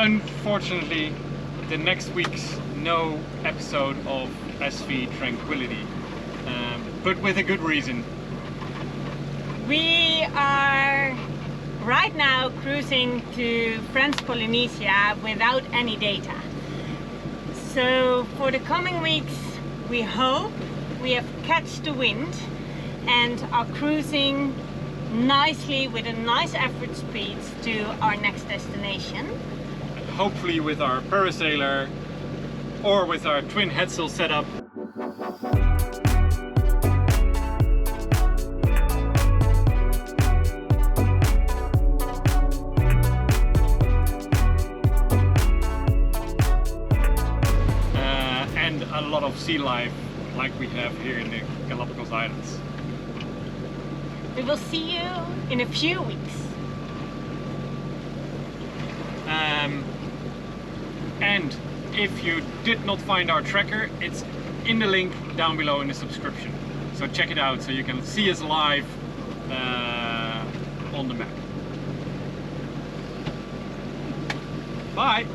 Unfortunately, the next week's no episode of SV Tranquillity, but with a good reason. We are right now cruising to French Polynesia without any data. So for the coming weeks, we hope we have catched the wind and are cruising nicely with a nice average speed to our next destination. Hopefully with our parasailer or with our twin headsail setup. And a lot of sea life like we have here in the Galapagos Islands. We will see you in a few weeks. And if you did not find our tracker, it's in the link down below in the subscription. So check it out so you can see us live on the map. Bye!